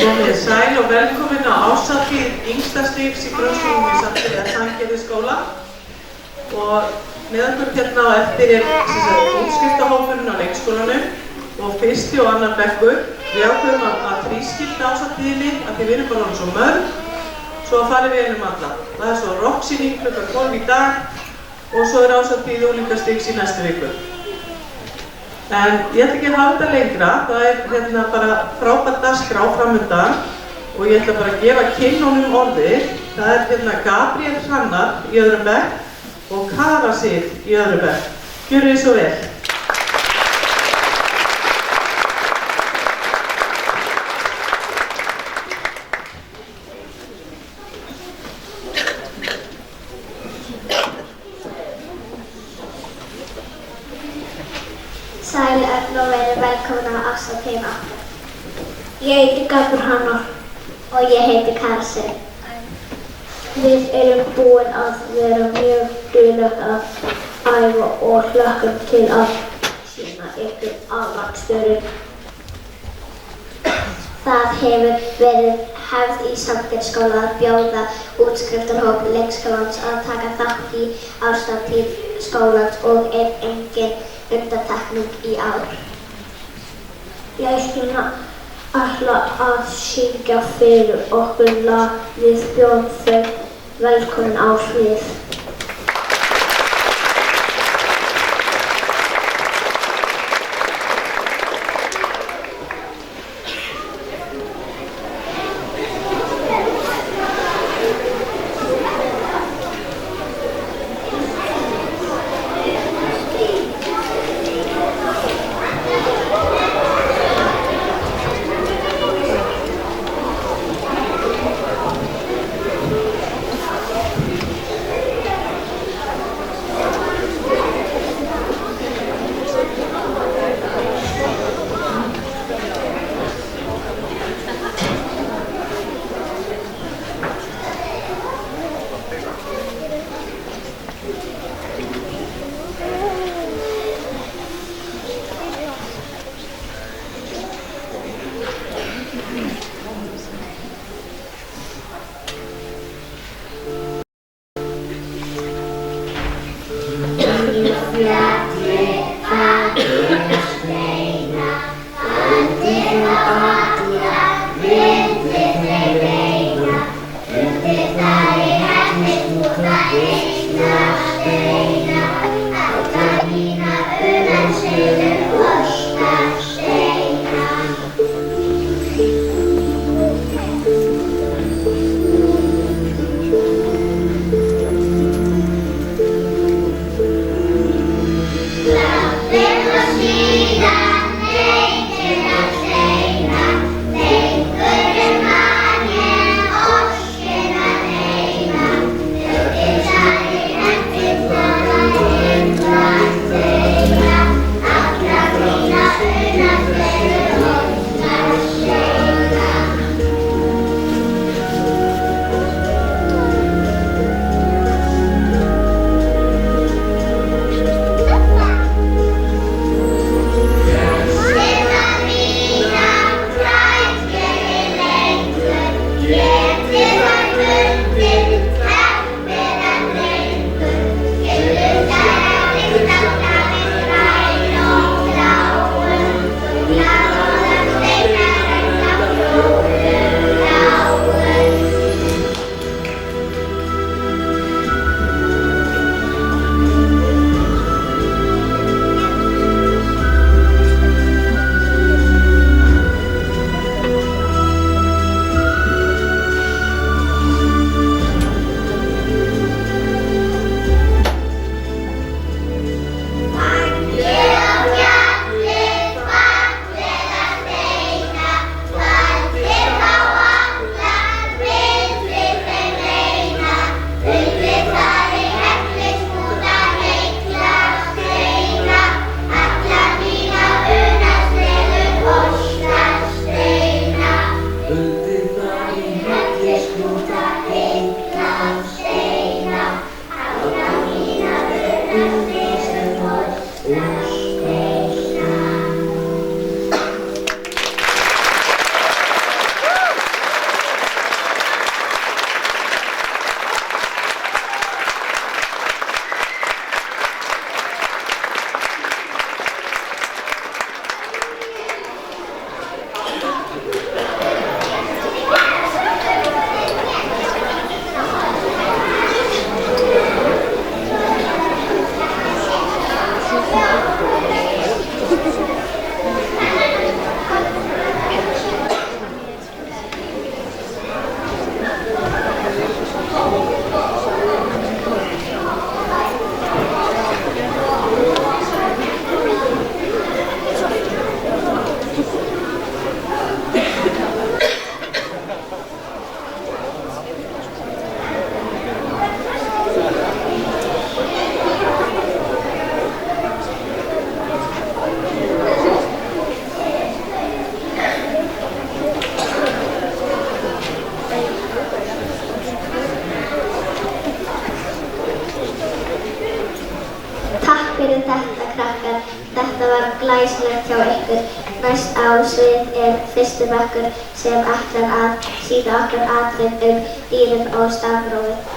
Komið sæl og velkomin á árshátíð yngsta stigs í grunnskólum í Sandgerðisskóla og með okkur hérna á eftir útskriftahópurinn á leikskólanum og fyrsti og annar bekkur. Við ákveðum að þrískipta árshátíðinni af því við erum bara svo mörg, svo farið við alla. Það er svo rocksýning klukkan 12 í dag og svo er árshátíð unglingastigs í næstu viku. En ég ætla ekki að hafa þetta lengra, það er hérna bara frábær dagskrá framundan og ég ætla bara að gefa kynnunum orðið. Það er hérna Gabriel Hrannar í öðrum bekk og Kara Sif í öðrum bekk. Gjörið þið svo vel. Sæl öll og verið velkomin á árshátíðina. Ég heiti Gabriel Hrannar og ég heiti Kara Sif. Við erum búin að vera mjög dugleg að æfa og hlökkum til að sýna ykkur afraksturinn. Það hefur verið hefð í Sandgerðisskóla að bjóða útskriftarhóp leikskólans að taka þátt í árshátíð skólans og er engin undantekning í ár. Ég ætla að syngja fyrir okkur lag. Við bjóðum þau velkomin á svið. Þetta var glæsilegt hjá ykkur. Næst á svið fyrsti bekkur sem ætlar að sýna okkur atriði dýrin og stafrófið.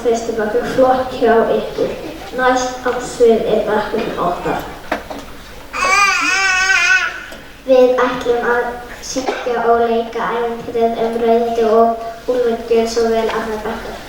fyrsti bekkur flott hjá ykkur. Næst á svið bekkurinn okkar. Við ætlum að syngja og leika ævintýrið Rauði og Úlfur gjör svo vel annar bekkur.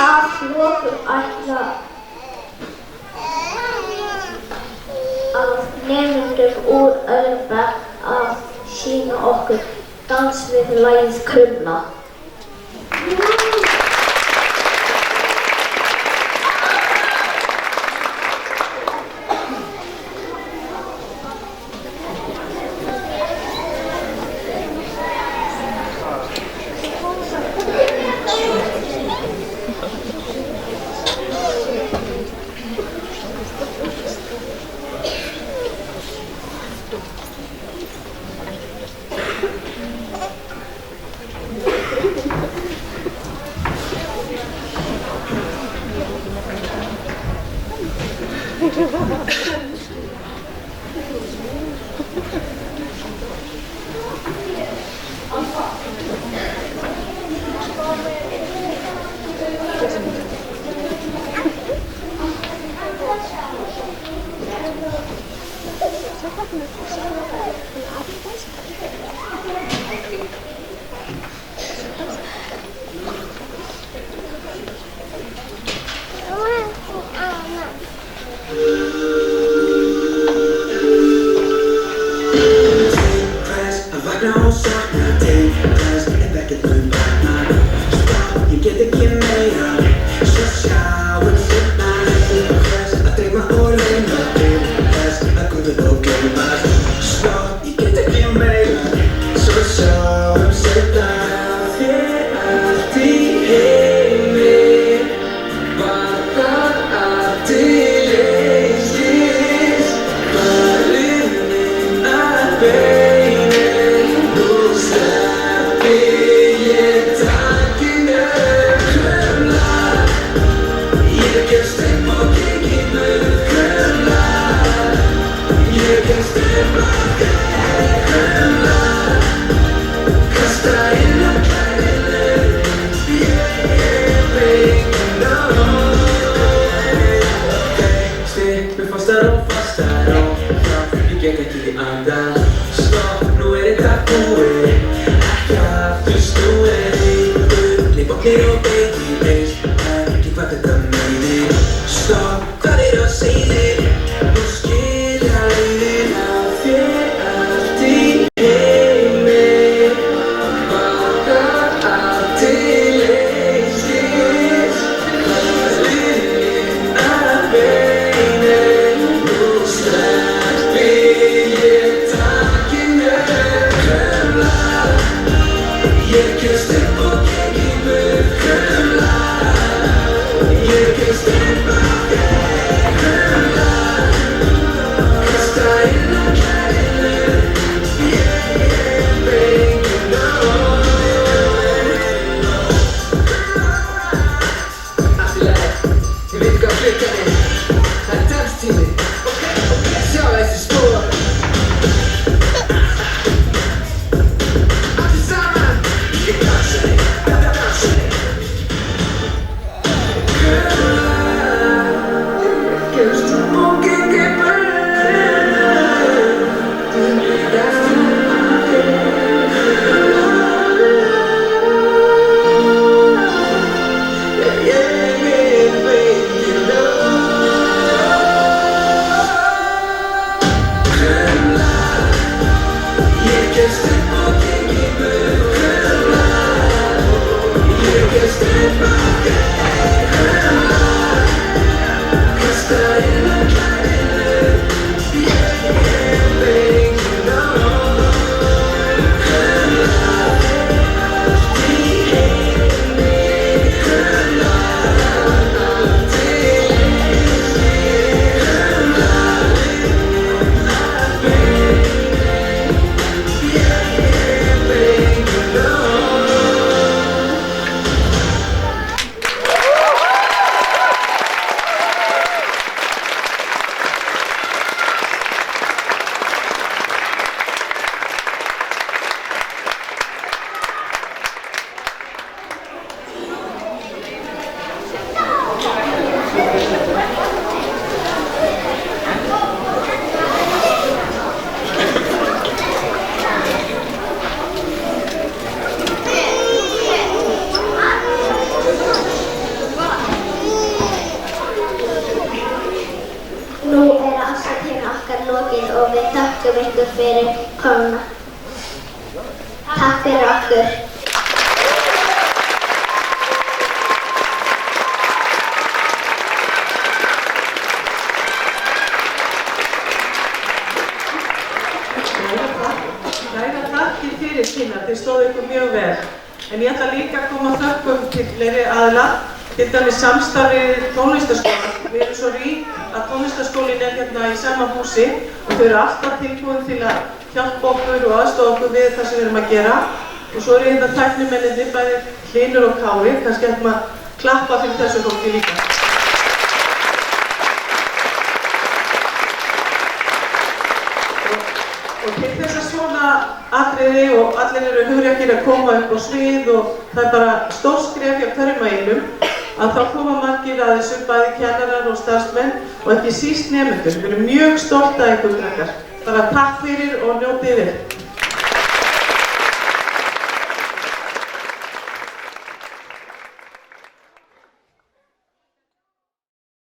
Að lokum ætla að nemendur úr öðrum bekk að sýna okkur dans við lagið Krumla. Stop. ykkur fyrir komuna. Takk fyrir okkur. Kærar þakkir fyrir sína, þið stóðu ykkur mjög vel. En ég ætla líka að koma þökkum til fleiri aðila, til dæmis samstarfið tónlistarskólann. Við erum svo rík að tónlistarskólinn hérna í sama húsi og þau eru alltaf tilbúin til að hjálpa okkur og aðstofa okkur við það sem við erum að gera. Og svo eru hérna tæknimennirnir, bæði Hlynur og Kári, kannski ætlum að klappa fyrir þessu fólki líka. Og til þess að svona atriði og allir eru hugrekir að koma upp á svið og það er bara stór skref hjá hverjum og einum að þá koma margir að þessu, bæði kennarar og starfsmenn og ekki síst nemendur. Við erum mjög stolt af ykkur krakkar. Bara takk fyrir og njótið vel.